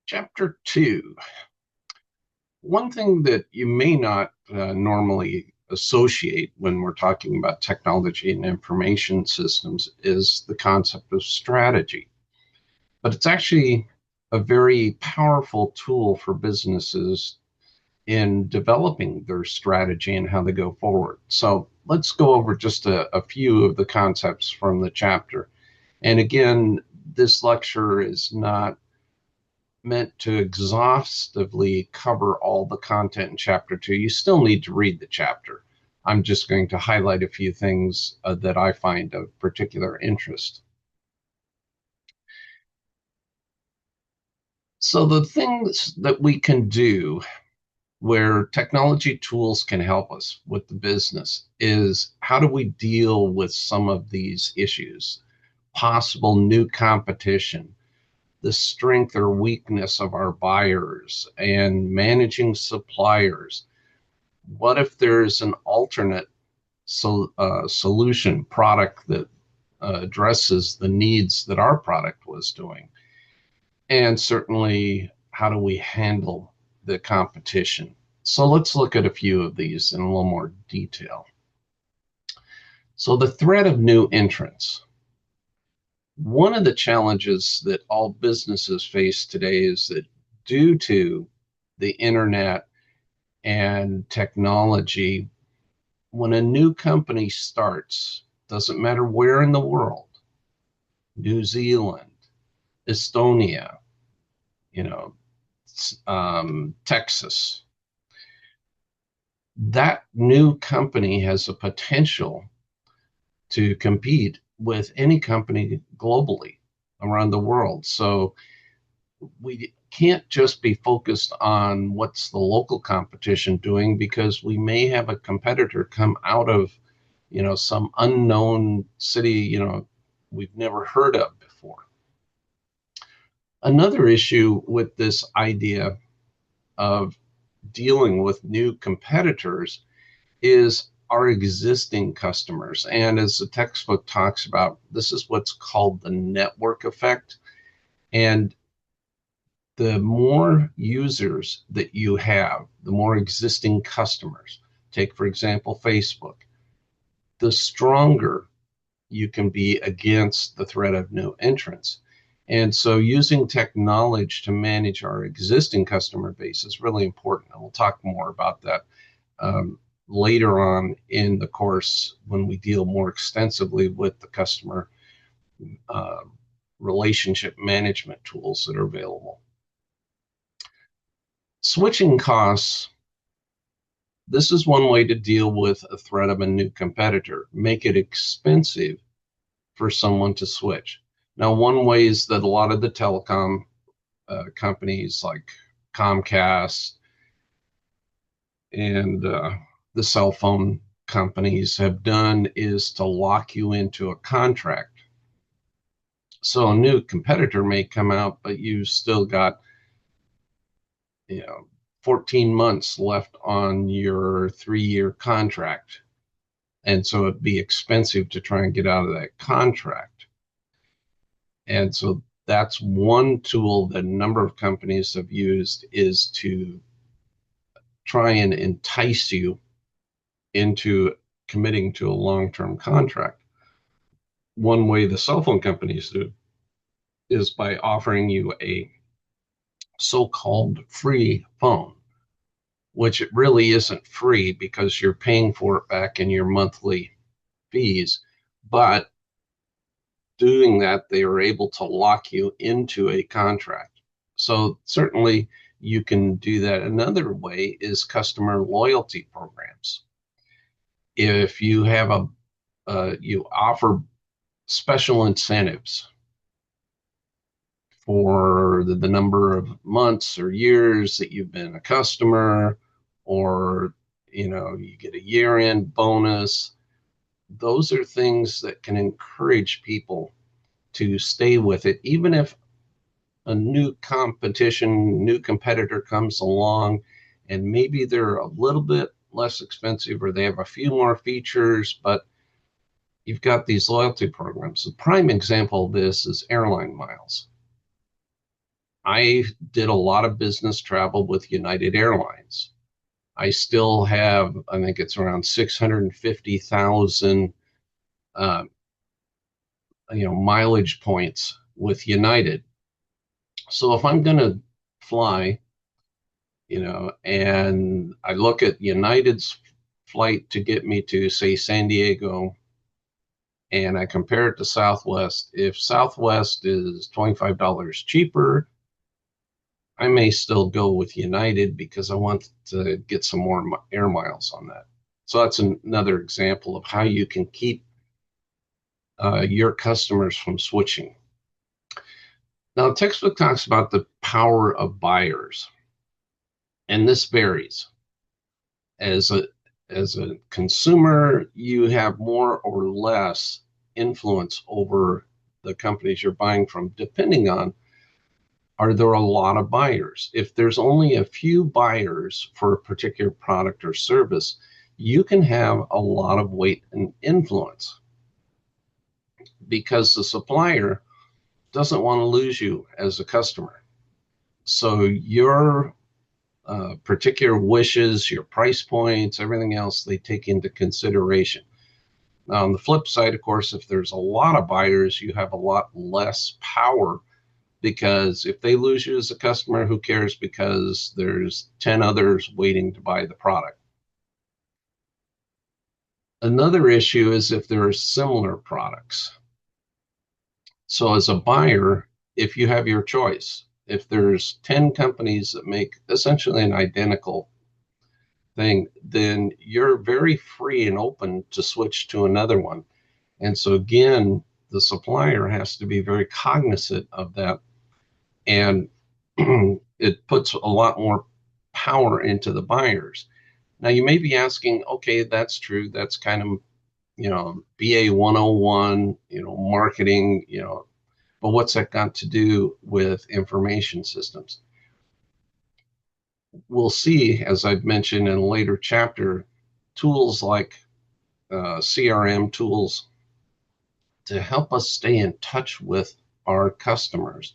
Chapter 2. One thing that you may not normally associate when we're talking about technology and information systems is the concept of strategy. But it's actually a very powerful tool for businesses in developing their strategy and how they go forward. So let's go over just a few of the concepts from the chapter. And again, this lecture is not meant to exhaustively cover all the content in chapter 2. You still need to read the chapter. I'm just going to highlight a few things that I find of particular interest. So the things that we can do where technology tools can help us with the business is how do we deal with some of these issues, possible new competition, the strength or weakness of our buyers, and managing suppliers. What if there's an alternate solution product that addresses the needs that our product was doing? And certainly, how do we handle the competition? So let's look at a few of these in a little more detail. So the threat of new entrants. One of the challenges that all businesses face today is that due to the internet and technology, when a new company starts, doesn't matter where in the world, New Zealand, Estonia, you know, Texas, that new company has a potential to compete with any company globally around the world. So we can't just be focused on what's the local competition doing, because we may have a competitor come out of, some unknown city, we've never heard of before. Another issue with this idea of dealing with new competitors is our existing customers. And as the textbook talks about, this is what's called the network effect. And the more users that you have, the more existing customers, take, for example, Facebook, the stronger you can be against the threat of new entrants. And so using technology to manage our existing customer base is really important. And we'll talk more about that later on in the course when we deal more extensively with the customer relationship management tools that are available. Switching costs. This is one way to deal with a threat of a new competitor. Make it expensive for someone to switch. Now, one way is that a lot of the telecom companies like Comcast and the cell phone companies have done is to lock you into a contract. So a new competitor may come out, but you still got 14 months left on your 3-year contract. And so it'd be expensive to try and get out of that contract. And so that's one tool that a number of companies have used, is to try and entice you into committing to a long-term contract. One way the cell phone companies do is by offering you a so-called free phone, which it really isn't free because you're paying for it back in your monthly fees. But doing that, they are able to lock you into a contract. So certainly you can do that. Another way is customer loyalty programs. If you have you offer special incentives for the number of months or years that you've been a customer, or you get a year-end bonus. Those are things that can encourage people to stay with it, even if a new competitor comes along and maybe they're a little bit less expensive or they have a few more features, but you've got these loyalty programs. The prime example of this is airline miles. I did a lot of business travel with United Airlines. I still have, I think it's around 650,000, mileage points with United. So if I'm going to fly, and I look at United's flight to get me to, say, San Diego, and I compare it to Southwest, if Southwest is $25 cheaper, I may still go with United because I want to get some more air miles on that. So that's another example of how you can keep your customers from switching. Now, the textbook talks about the power of buyers, and this varies. As a consumer, you have more or less influence over the companies you're buying from, depending on, are there a lot of buyers? If there's only a few buyers for a particular product or service, you can have a lot of weight and influence because the supplier doesn't want to lose you as a customer. So your particular wishes, your price points, everything else, they take into consideration. Now, on the flip side, of course, if there's a lot of buyers, you have a lot less power, because if they lose you as a customer, who cares, because there's 10 others waiting to buy the product. Another issue is if there are similar products. So as a buyer, if you have your choice, if there's 10 companies that make essentially an identical thing, then you're very free and open to switch to another one. And so again, the supplier has to be very cognizant of that. And it puts a lot more power into the buyers. Now you may be asking, okay, that's true. That's kind of, BA 101, marketing, but what's that got to do with information systems? We'll see, as I've mentioned in a later chapter, tools like CRM tools to help us stay in touch with our customers.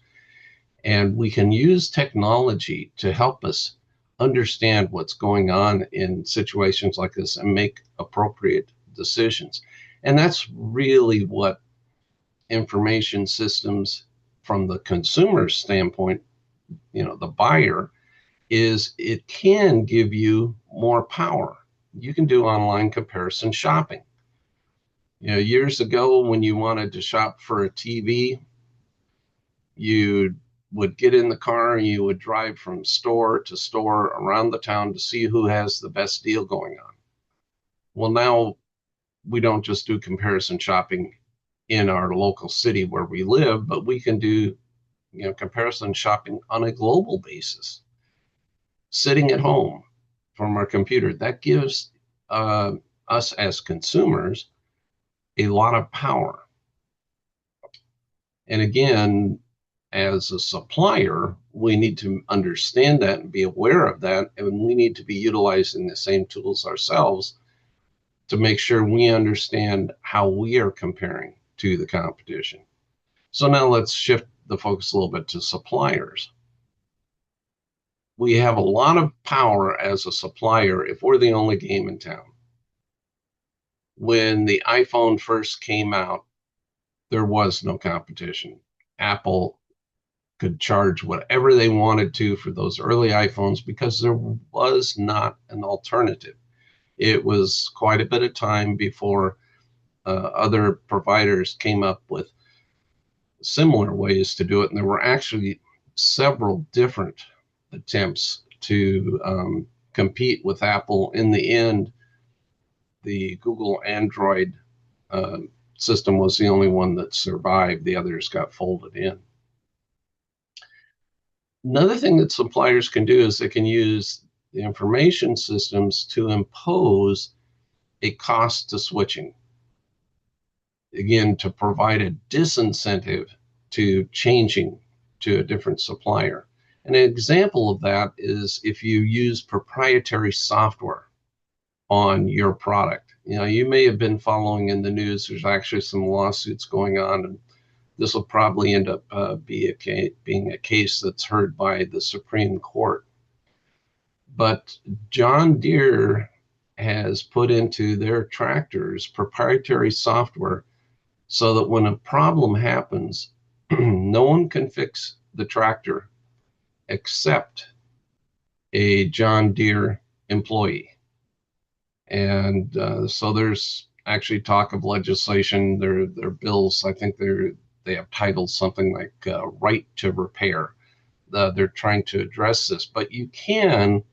And we can use technology to help us understand what's going on in situations like this and make appropriate decisions. And that's really what information systems, from the consumer standpoint, the buyer, is it can give you more power. You can do online comparison shopping. Years ago, when you wanted to shop for a TV, you would get in the car and you would drive from store to store around the town to see who has the best deal going on. Well, now we don't just do comparison shopping in our local city where we live, but we can do, comparison shopping on a global basis, sitting at home from our computer. That gives us as consumers a lot of power. And again, as a supplier, we need to understand that and be aware of that. And we need to be utilizing the same tools ourselves to make sure we understand how we are comparing to the competition. So now let's shift the focus a little bit to suppliers. We have a lot of power as a supplier if we're the only game in town. When the iPhone first came out, there was no competition. Apple could charge whatever they wanted to for those early iPhones because there was not an alternative. It was quite a bit of time before other providers came up with similar ways to do it. And there were actually several different attempts to compete with Apple. In the end, the Google Android system was the only one that survived. The others got folded in. Another thing that suppliers can do is they can use the information systems to impose a cost to switching. Again, to provide a disincentive to changing to a different supplier. And an example of that is if you use proprietary software on your product. You may have been following in the news. There's actually some lawsuits going on, and this will probably end up being a case that's heard by the Supreme Court. But John Deere has put into their tractors proprietary software so that when a problem happens, no one can fix the tractor except a John Deere employee. And so there's actually talk of legislation. Their bills, I think they have titles something like right to repair. They're trying to address this, but you can,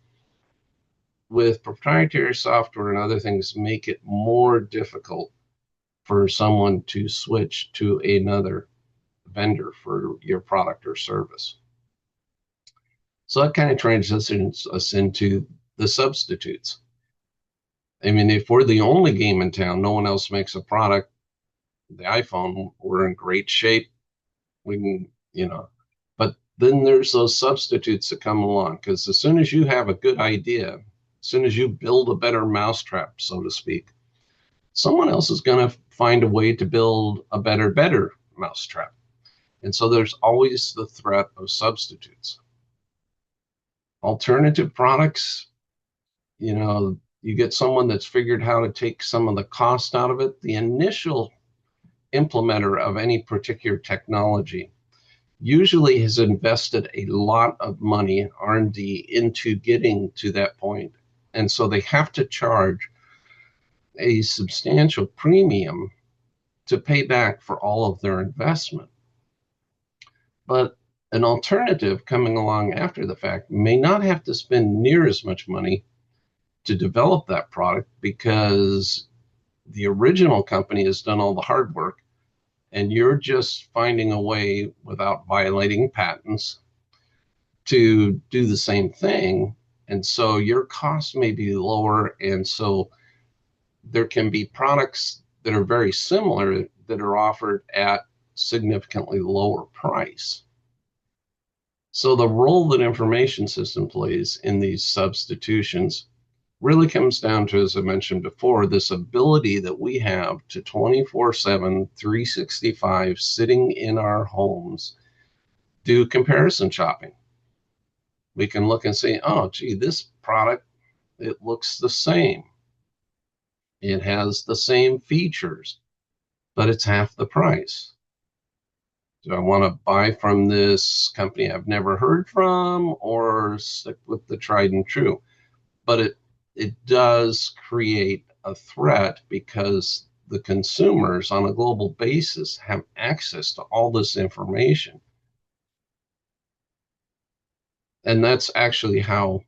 with proprietary software and other things, make it more difficult for someone to switch to another vendor for your product or service. So that kind of transitions us into the substitutes. I mean, if we're the only game in town, no one else makes a product, the iPhone, we're in great shape. We can, but then there's those substitutes that come along, because as soon as you have a good idea, as soon as you build a better mousetrap, so to speak, someone else is going to find a way to build a better mousetrap. And so there's always the threat of substitutes. Alternative products, you get someone that's figured how to take some of the cost out of it. The initial implementer of any particular technology usually has invested a lot of money, R&D, into getting to that point. And so they have to charge a substantial premium to pay back for all of their investment. But an alternative coming along after the fact may not have to spend near as much money to develop that product, because the original company has done all the hard work, and you're just finding a way, without violating patents, to do the same thing. And so your costs may be lower, and so there can be products that are very similar that are offered at significantly lower price. So the role that information system plays in these substitutions really comes down to, as I mentioned before, this ability that we have to 24/7, 365, sitting in our homes, do comparison shopping. We can look and say, oh, gee, this product, it looks the same. It has the same features, but it's half the price. Do I want to buy from this company I've never heard from, or stick with the tried and true? But it does create a threat, because the consumers on a global basis have access to all this information. And that's actually how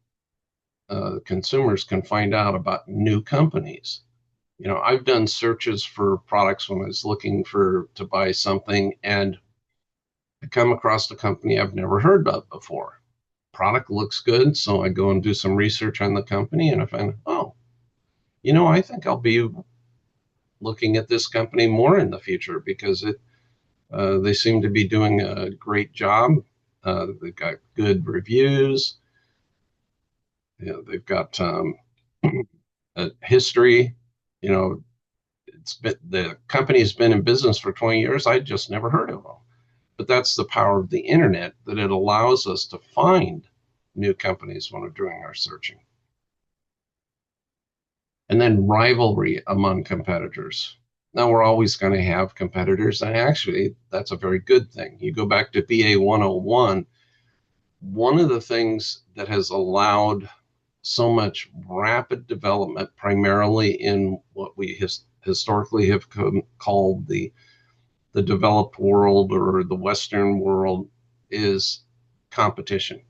consumers can find out about new companies. I've done searches for products when I was looking to buy something, and I come across a company I've never heard of before. Product looks good, so I go and do some research on the company, and I find, oh, I think I'll be looking at this company more in the future, because they seem to be doing a great job. They've got good reviews. They've got a history. The company's been in business for 20 years. I just never heard of them. But that's the power of the internet, that it allows us to find new companies when we're doing our searching. And then rivalry among competitors. Now, we're always going to have competitors, and actually, that's a very good thing. You go back to BA 101, one of the things that has allowed so much rapid development, primarily in what we historically have called the developed world or the Western world, is competition.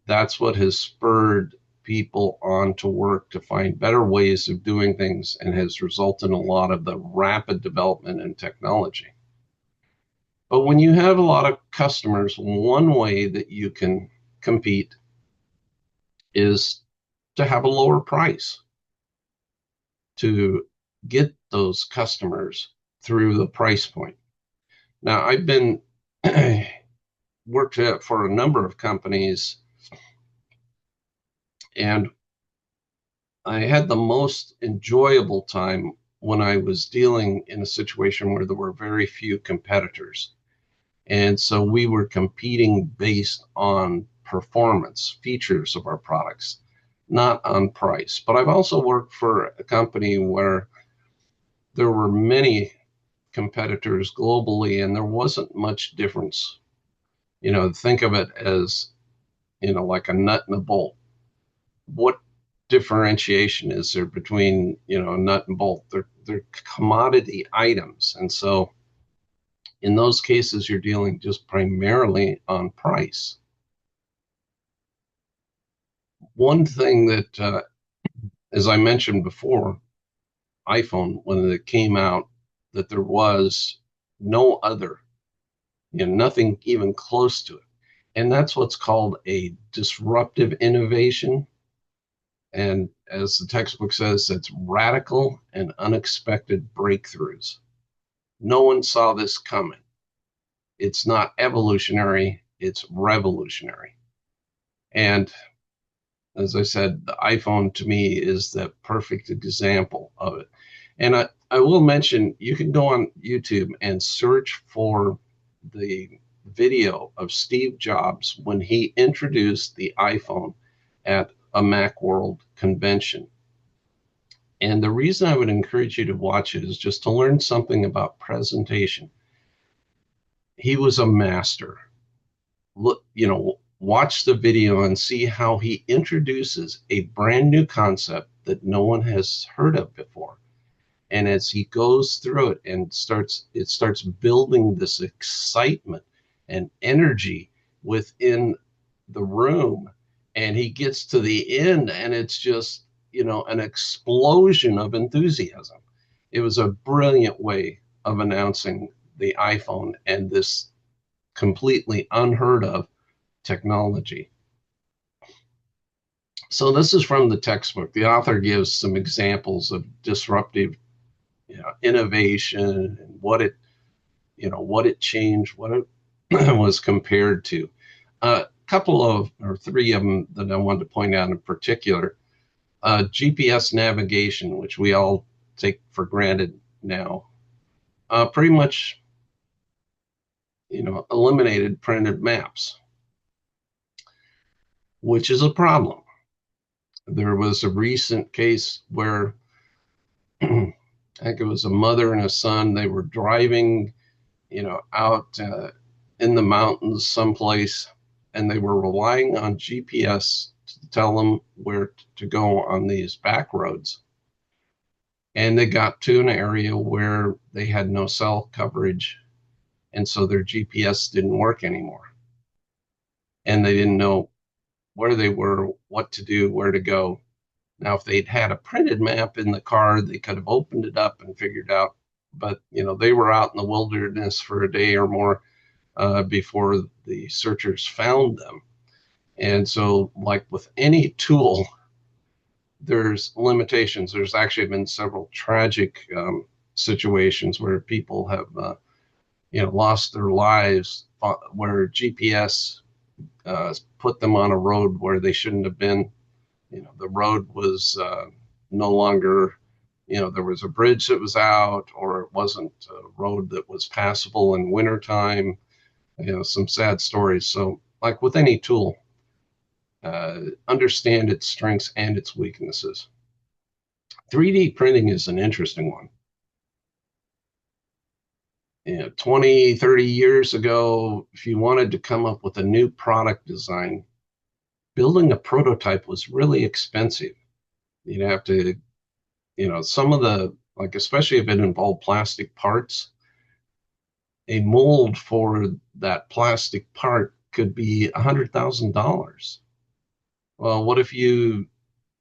That's what has spurred people on to work to find better ways of doing things, and has resulted in a lot of the rapid development in technology. But when you have a lot of customers, one way that you can compete is to have a lower price, to get those customers through the price point. Now, I've been worked for a number of companies, and I had the most enjoyable time when I was dealing in a situation where there were very few competitors. And so we were competing based on performance, features of our products, not on price. But I've also worked for a company where there were many competitors globally and there wasn't much difference. Think of it as, like a nut and a bolt. What differentiation is there between, a nut and bolt? They're commodity items. And so in those cases, you're dealing just primarily on price. One thing that, as I mentioned before, iPhone, when it came out, that there was no other, nothing even close to it. And that's what's called a disruptive innovation. And as the textbook says, it's radical and unexpected breakthroughs. No one saw this coming. It's not evolutionary, it's revolutionary. And as I said, the iPhone to me is the perfect example of it. And I will mention, you can go on YouTube and search for the video of Steve Jobs when he introduced the iPhone at a Macworld convention. And the reason I would encourage you to watch it is just to learn something about presentation. He was a master. Look, watch the video and see how he introduces a brand new concept that no one has heard of before. And as he goes through it and it starts building this excitement and energy within the room. And he gets to the end and it's just, an explosion of enthusiasm. It was a brilliant way of announcing the iPhone and this completely unheard of technology. So this is from the textbook. The author gives some examples of disruptive, innovation and what it changed, what it was compared to. A couple of, or three of them that I wanted to point out in particular. GPS navigation, which we all take for granted now, pretty much, eliminated printed maps, which is a problem. There was a recent case where I think it was a mother and a son. They were driving, out in the mountains someplace, and they were relying on GPS to tell them where to go on these back roads. And they got to an area where they had no cell coverage, and so their GPS didn't work anymore. And they didn't know where they were, what to do, where to go. Now, if they'd had a printed map in the car, they could have opened it up and figured out. But, they were out in the wilderness for a day or more before the searchers found them. And so, like with any tool, there's limitations. There's actually been several tragic situations where people have, lost their lives, where GPS put them on a road where they shouldn't have been. The road was no longer, there was a bridge that was out, or it wasn't a road that was passable in wintertime. Some sad stories. So, like with any tool, understand its strengths and its weaknesses. 3D printing is an interesting one. 20, 30 years ago, if you wanted to come up with a new product design, building a prototype was really expensive. You'd have to, some of the, like, especially if it involved plastic parts, a mold for that plastic part could be $100,000. Well, what if you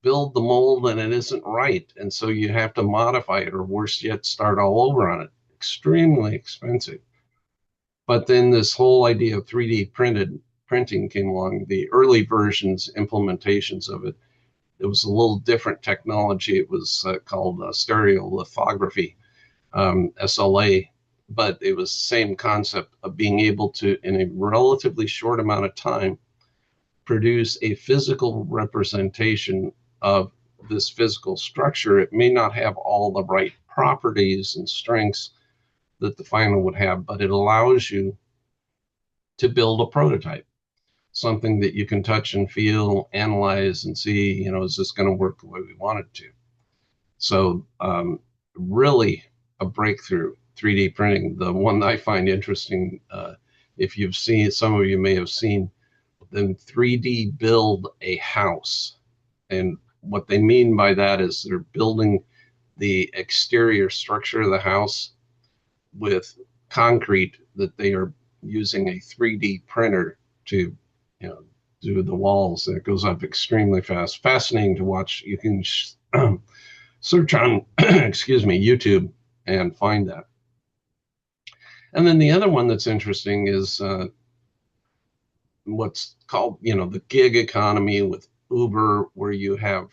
build the mold and it isn't right? And so you have to modify it, or worse yet, start all over on it. Extremely expensive. But then this whole idea of 3D printing came along. The early versions, implementations of it, it was a little different technology. It was called stereolithography, SLA, but it was the same concept of being able to, in a relatively short amount of time, produce a physical representation of this physical structure, it may not have all the right properties and strengths that the final would have, but it allows you to build a prototype, something that you can touch and feel, analyze, and see, is this going to work the way we want it to? So really a breakthrough, 3D printing. The one I find interesting, if you've seen, some of you may have seen them 3D build a house. And what they mean by that is they're building the exterior structure of the house with concrete that they are using a 3D printer to, do the walls. And it goes up extremely fast. Fascinating to watch. You can search on, excuse me, YouTube and find that. And then the other one that's interesting is what's called, the gig economy with Uber, where you have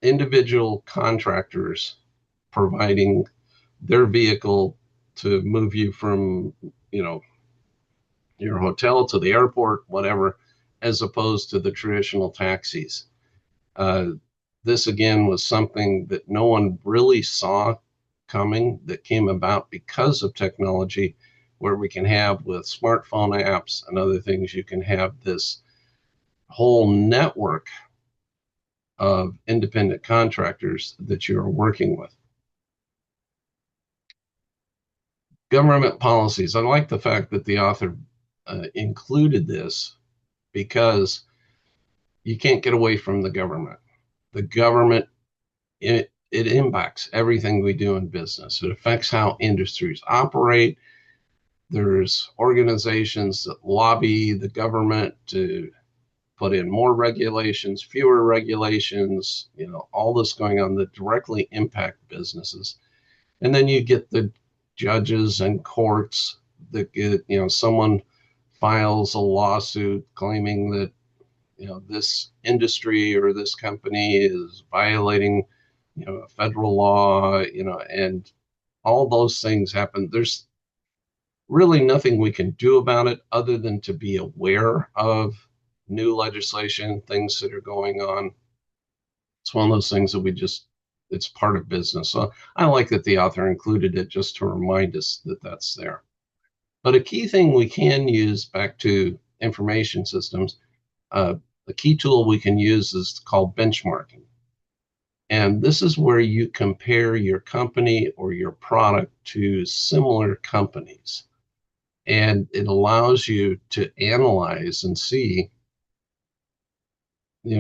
individual contractors providing their vehicle to move you from, your hotel to the airport, whatever, as opposed to the traditional taxis. This again was something that no one really saw coming, that came about because of technology, where we can have, with smartphone apps and other things, you can have this whole network of independent contractors that you're working with. Government policies. I like the fact that the author included this, because you can't get away from the government. The government, it impacts everything we do in business. It affects how industries operate. There's organizations that lobby the government to put in more regulations, fewer regulations, all this going on that directly impact businesses. And then you get the judges and courts that get, someone files a lawsuit claiming that, this industry or this company is violating, a federal law, and all those things happen. There's really nothing we can do about it other than to be aware of new legislation, things that are going on. It's one of those things that it's part of business. So I like that the author included it just to remind us that that's there. But a key thing we can use, back to information systems, the key tool we can use is called benchmarking. And this is where you compare your company or your product to similar companies. And it allows you to analyze and see,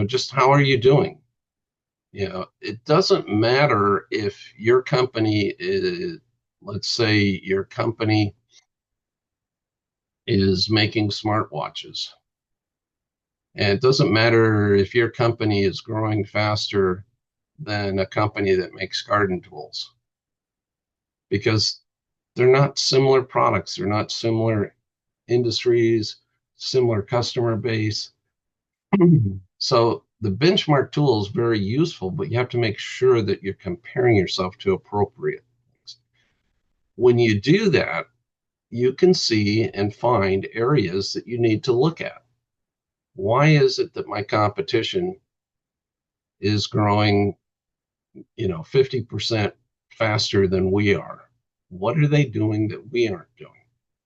just how are you doing? It doesn't matter if your company is, let's say your company is making smartwatches. And it doesn't matter if your company is growing faster than a company that makes garden tools, because they're not similar products. They're not similar industries, similar customer base. So the benchmark tool is very useful, but you have to make sure that you're comparing yourself to appropriate things. When you do that, you can see and find areas that you need to look at. Why is it that my competition is growing, 50% faster than we are? What are they doing that we aren't doing?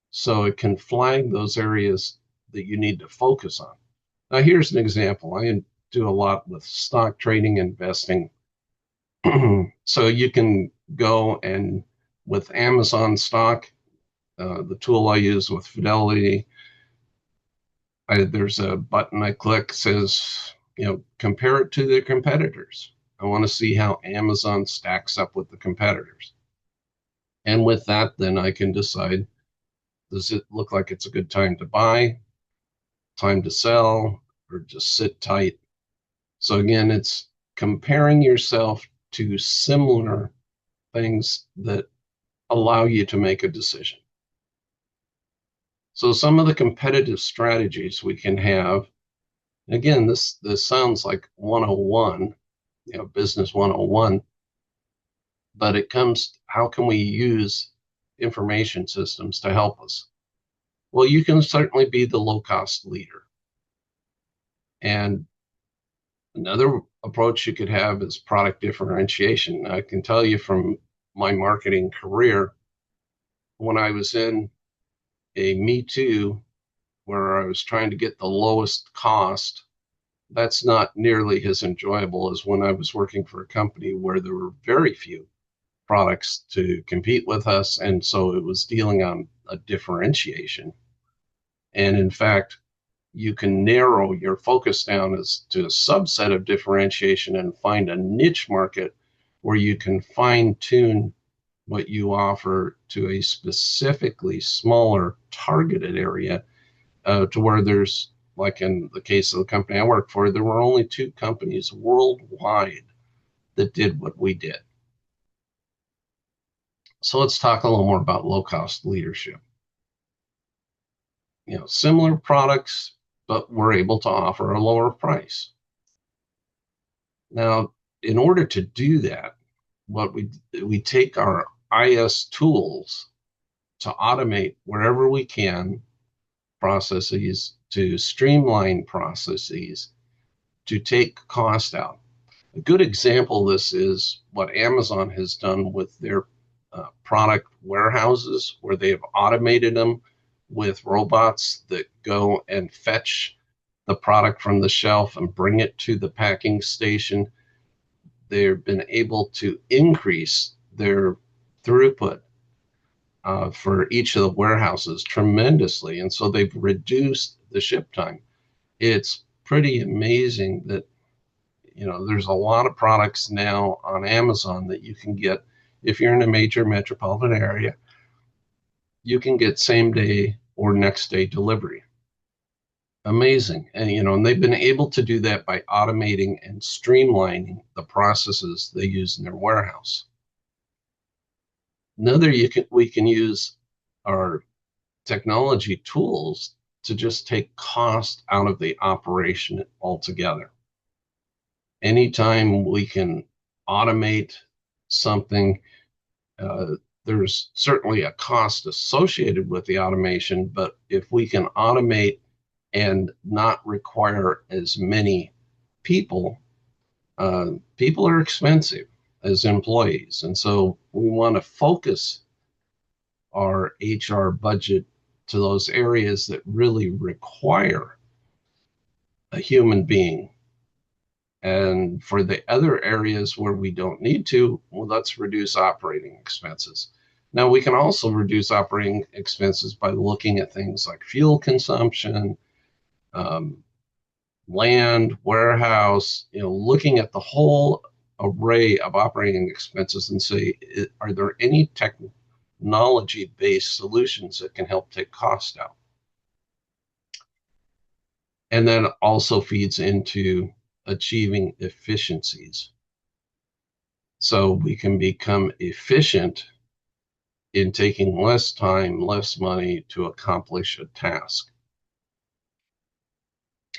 So it can flag those areas that you need to focus on. Now, here's an example. I do a lot with stock trading, investing. So you can go and, with Amazon stock, the tool I use with Fidelity, there's a button I click, says, compare it to their competitors. I want to see how Amazon stacks up with the competitors. And with that, then I can decide, does it look like it's a good time to buy, time to sell, or just sit tight? So again, it's comparing yourself to similar things that allow you to make a decision. So some of the competitive strategies we can have, again, this sounds like 101, business 101, but it comes, how can we use information systems to help us? Well, you can certainly be the low-cost leader. And another approach you could have is product differentiation. I can tell you from my marketing career, when I was in a Me Too, where I was trying to get the lowest cost, that's not nearly as enjoyable as when I was working for a company where there were very few products to compete with us. And so it was dealing on a differentiation. And in fact, you can narrow your focus down as to a subset of differentiation and find a niche market where you can fine tune what you offer to a specifically smaller targeted area, to where there's, like in the case of the company I work for, there were only 2 companies worldwide that did what we did. So let's talk a little more about low cost leadership. Similar products, but we're able to offer a lower price. Now, in order to do that, what we take our IS tools to automate wherever we can processes, to streamline processes, to take cost out. A good example of this is what Amazon has done with their product warehouses, where they've automated them with robots that go and fetch the product from the shelf and bring it to the packing station. They've been able to increase their throughput for each of the warehouses tremendously. And so they've reduced the ship time. It's pretty amazing that, there's a lot of products now on Amazon that you can get. If you're in a major metropolitan area, you can get same day or next day delivery. Amazing. And they've been able to do that by automating and streamlining the processes they use in their warehouse. We can use our technology tools to just take cost out of the operation altogether. Anytime we can automate something, there's certainly a cost associated with the automation, but if we can automate and not require as many people, people are expensive as employees. And so we want to focus our HR budget to those areas that really require a human being. And for the other areas where we don't need to, well, let's reduce operating expenses. Now, we can also reduce operating expenses by looking at things like fuel consumption, land, warehouse, looking at the whole array of operating expenses and say, are there any technology-based solutions that can help take cost out? And then also feeds into achieving efficiencies. So we can become efficient in taking less time, less money to accomplish a task.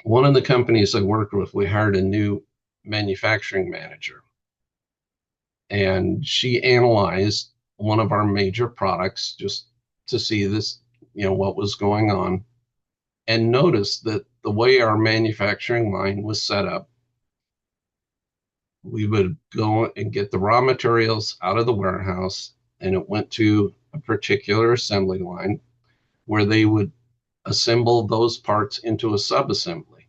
One of the companies I worked with, we hired a new manufacturing manager, and she analyzed one of our major products just to see this, what was going on, and noticed that the way our manufacturing line was set up, we would go and get the raw materials out of the warehouse, and it went to a particular assembly line where they would assemble those parts into a sub-assembly.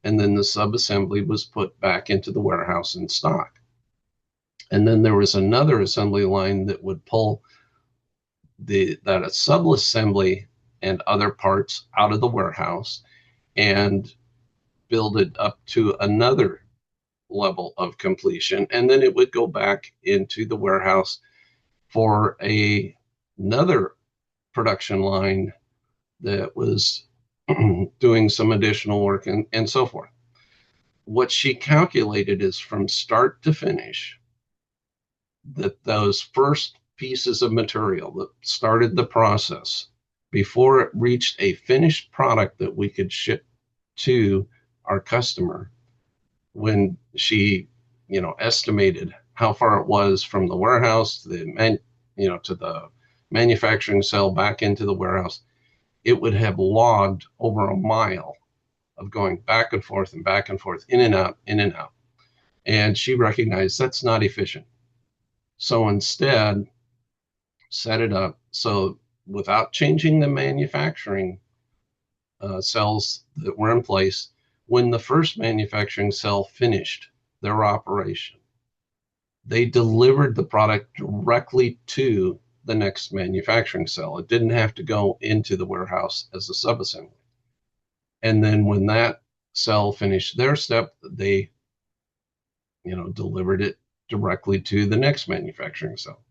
And then the sub-assembly was put back into the warehouse in stock. And then there was another assembly line that would pull that sub-assembly and other parts out of the warehouse and build it up to another level of completion. And then it would go back into the warehouse for another production line that was doing some additional work and so forth. What she calculated is from start to finish, that those first pieces of material that started the process, before it reached a finished product that we could ship to our customer, when she, estimated how far it was from the warehouse to the manufacturing cell back into the warehouse, it would have logged over a mile of going back and forth, in and out, in and out. And she recognized that's not efficient. So instead, set it up so without changing the manufacturing cells that were in place, when the first manufacturing cell finished their operation, they delivered the product directly to the next manufacturing cell. It didn't have to go into the warehouse as a subassembly. And then when that cell finished their step, they, delivered it directly to the next manufacturing cell.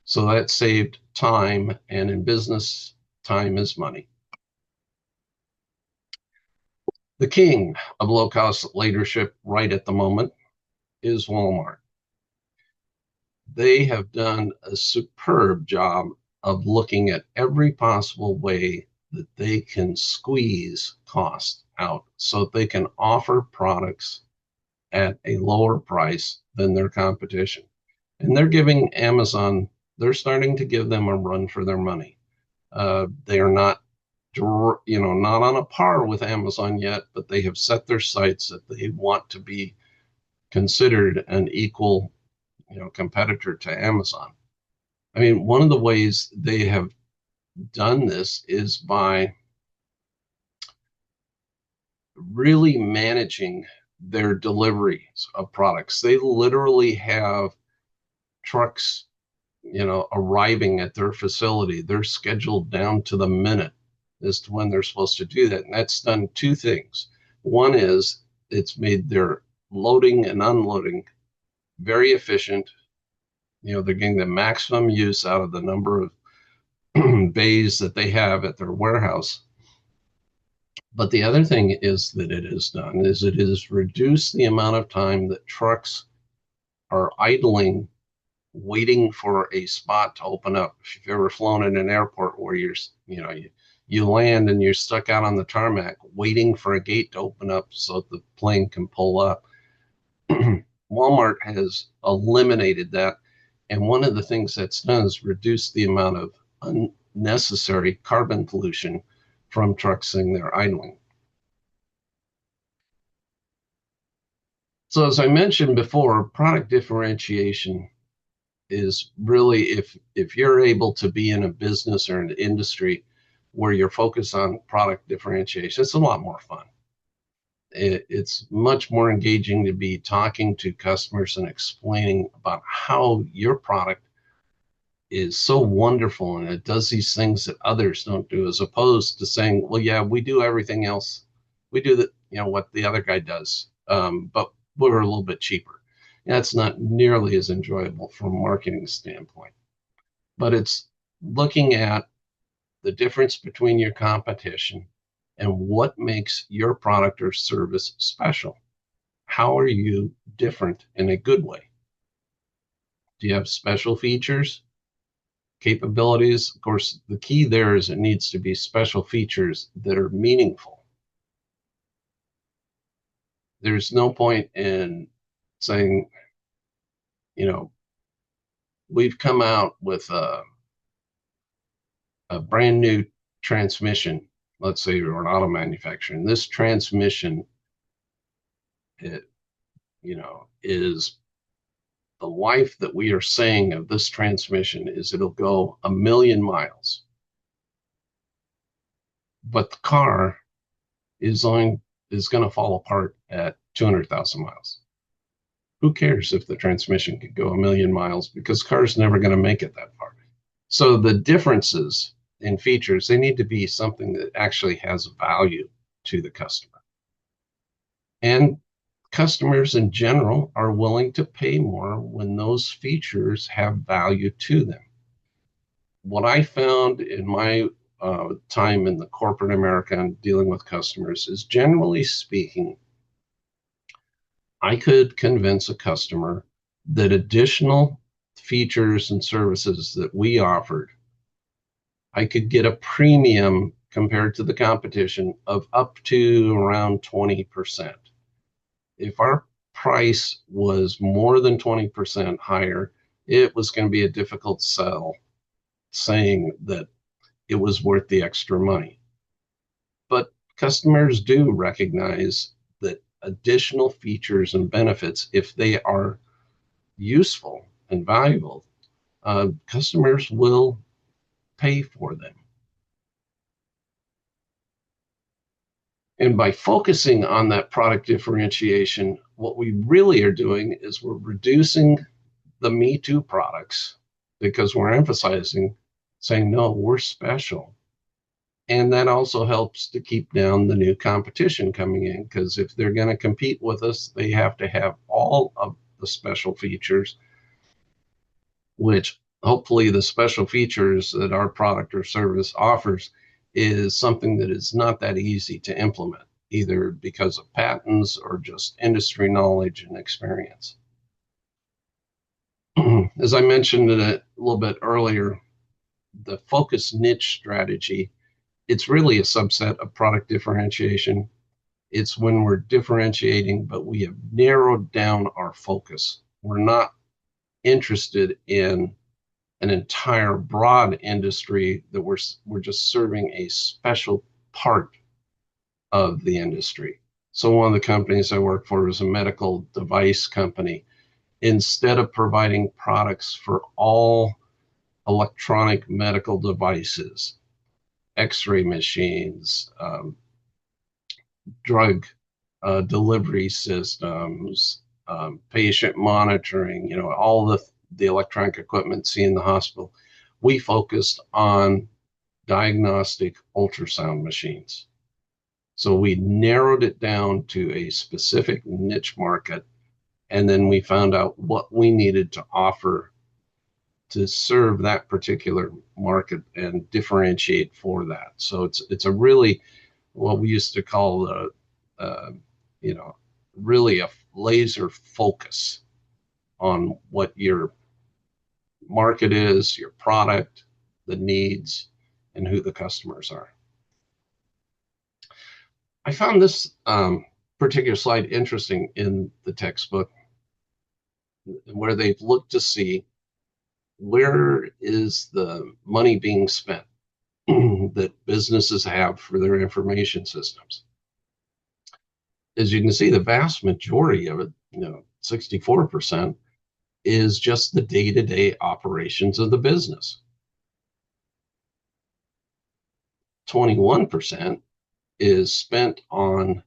So that saved time, and in business, time is money. The king of low-cost leadership right at the moment is Walmart. They have done a superb job of looking at every possible way that they can squeeze cost out so they can offer products at a lower price than their competition. And they're giving Amazon, they're starting to give them a run for their money. They are not not on a par with Amazon yet, but they have set their sights that they want to be considered an equal, competitor to Amazon. I mean, one of the ways they have done this is by really managing their deliveries of products. They literally have trucks, arriving at their facility. They're scheduled down to the minute as to when they're supposed to do that. And that's done two things. One is it's made their loading and unloading very efficient. They're getting the maximum use out of the number of bays that they have at their warehouse. But the other thing is that it has done is it has reduced the amount of time that trucks are idling, waiting for a spot to open up. If you've ever flown in an airport where you land and you're stuck out on the tarmac waiting for a gate to open up so the plane can pull up. Walmart has eliminated that. And one of the things that's done is reduce the amount of unnecessary carbon pollution from trucks sitting there idling. So as I mentioned before, product differentiation is really if you're able to be in a business or an industry where you're focused on product differentiation, it's a lot more fun. It's much more engaging to be talking to customers and explaining about how your product is so wonderful and it does these things that others don't do, as opposed to saying, well, yeah, we do everything else. We do what the other guy does, but we're a little bit cheaper. That's not nearly as enjoyable from a marketing standpoint. But it's looking at the difference between your competition and what makes your product or service special. How are you different in a good way? Do you have special features, capabilities? Of course, the key there is it needs to be special features that are meaningful. There's no point in saying, we've come out with a brand new transmission. Let's say we're an auto manufacturer, and this transmission, is the life that we are saying of this transmission is it'll go 1,000,000 miles. But the car is going to fall apart at 200,000 miles. Who cares if the transmission could go 1,000,000 miles, because the car's never going to make it that far. So the differences in features, they need to be something that actually has value to the customer. And customers in general are willing to pay more when those features have value to them. What I found in my time in the corporate America and dealing with customers is, generally speaking, I could convince a customer that additional features and services that we offered, I could get a premium compared to the competition of up to around 20%. If our price was more than 20% higher, it was going to be a difficult sell saying that it was worth the extra money. But customers do recognize that additional features and benefits, if they are useful and valuable, customers will pay for them. And by focusing on that product differentiation, what we really are doing is we're reducing the Me Too products, because we're emphasizing saying, no, we're special. And that also helps to keep down the new competition coming in, because if they're going to compete with us, they have to have all of the special features, which hopefully the special features that our product or service offers is something that is not that easy to implement, either because of patents or just industry knowledge and experience. As I mentioned a little bit earlier, the focus niche strategy, it's really a subset of product differentiation. It's when we're differentiating, but we have narrowed down our focus. We're not interested in an entire broad industry, that we're just serving a special part of the industry. So one of the companies I work for is a medical device company. Instead of providing products for all electronic medical devices, x-ray machines, drug delivery systems, patient monitoring, all the electronic equipment seen in the hospital, we focused on diagnostic ultrasound machines. So we narrowed it down to a specific niche market, and then we found out what we needed to offer to serve that particular market and differentiate for that. So it's a really, what we used to call really a laser focus on what your market is, your product, the needs, and who the customers are. I found this particular slide interesting in the textbook, where they've looked to see where is the money being spent that businesses have for their information systems. As you can see, the vast majority of it, 64%, is just the day-to-day operations of the business. 21% is spent on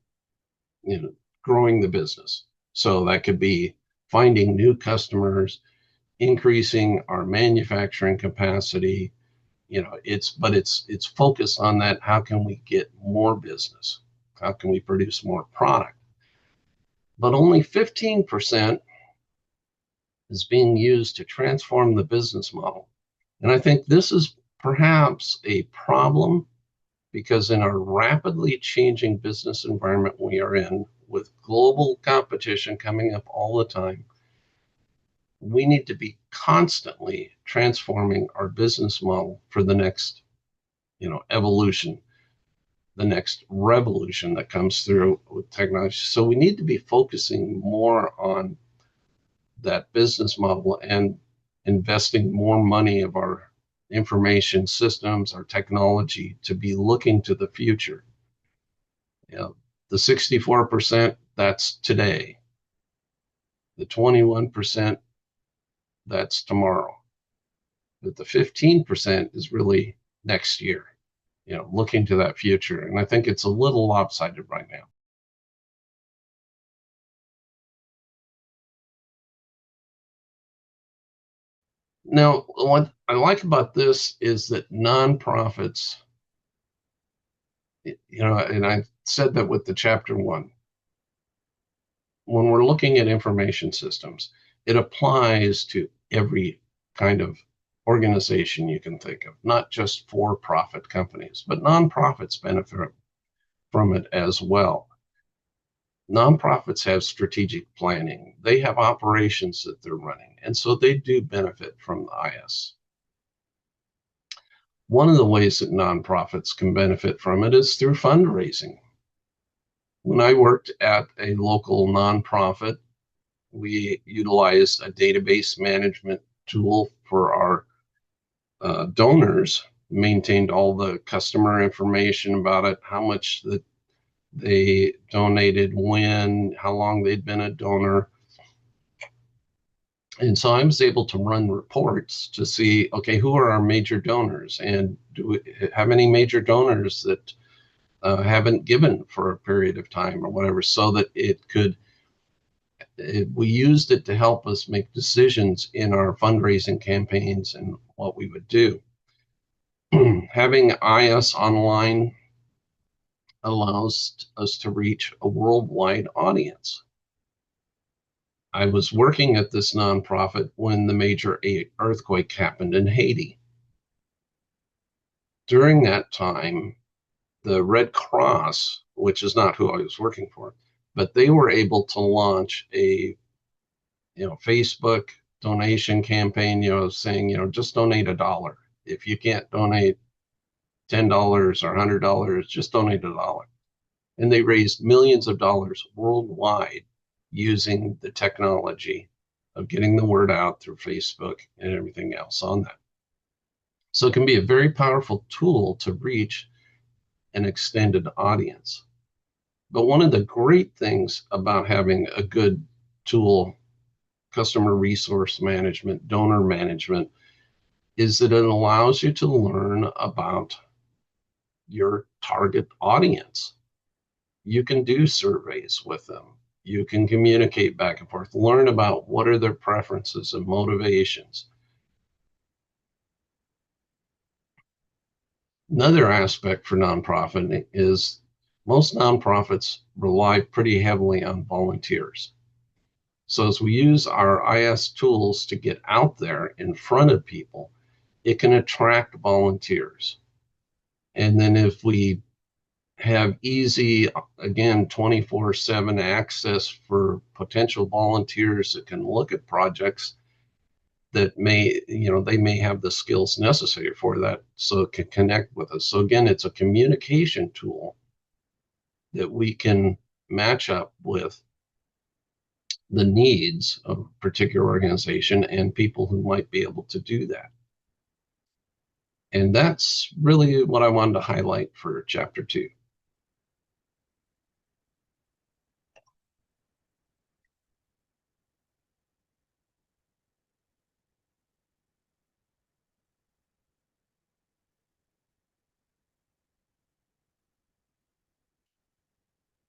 growing the business. So that could be finding new customers, increasing our manufacturing capacity. It's focused on that. How can we get more business? How can we produce more product? But only 15% is being used to transform the business model. And I think this is perhaps a problem, because in our rapidly changing business environment we are in, with global competition coming up all the time, we need to be constantly transforming our business model for the next, evolution, the next revolution that comes through with technology. So we need to be focusing more on that business model and investing more money of our information systems, our technology, to be looking to the future. The 64%, that's today. The 21%, that's tomorrow. But the 15% is really next year, looking to that future. And I think it's a little lopsided right now. Now, what I like about this is that nonprofits, and I said that with the chapter 1, when we're looking at information systems, it applies to every kind of organization you can think of, not just for-profit companies, but nonprofits benefit from it as well. Nonprofits have strategic planning. They have operations that they're running, and so they do benefit from the IS. One of the ways that nonprofits can benefit from it is through fundraising. When I worked at a local nonprofit, we utilized a database management tool for our donors, maintained all the customer information about it, how much that they donated when, how long they'd been a donor. And so I was able to run reports to see, okay, who are our major donors, and do we have any major donors that haven't given for a period of time or whatever, so that we used it to help us make decisions in our fundraising campaigns and what we would do. Having IS online allows us to reach a worldwide audience. I was working at this nonprofit when the major earthquake happened in Haiti. During that time, the Red Cross, which is not who I was working for, but they were able to launch a Facebook donation campaign, saying, just donate $1. If you can't donate $10 or $100, just donate $1. And they raised millions of dollars worldwide using the technology of getting the word out through Facebook and everything else on that. So it can be a very powerful tool to reach an extended audience. But one of the great things about having a good tool, customer resource management, donor management, is that it allows you to learn about your target audience. You can do surveys with them. You can communicate back and forth, learn about what are their preferences and motivations. Another aspect for nonprofit is most nonprofits rely pretty heavily on volunteers. So as we use our IS tools to get out there in front of people, it can attract volunteers. And then if we have easy, again, 24/7 access for potential volunteers that can look at projects that they may have the skills necessary for that, so it can connect with us. So again, it's a communication tool that we can match up with the needs of a particular organization and people who might be able to do that. And that's really what I wanted to highlight for chapter 2.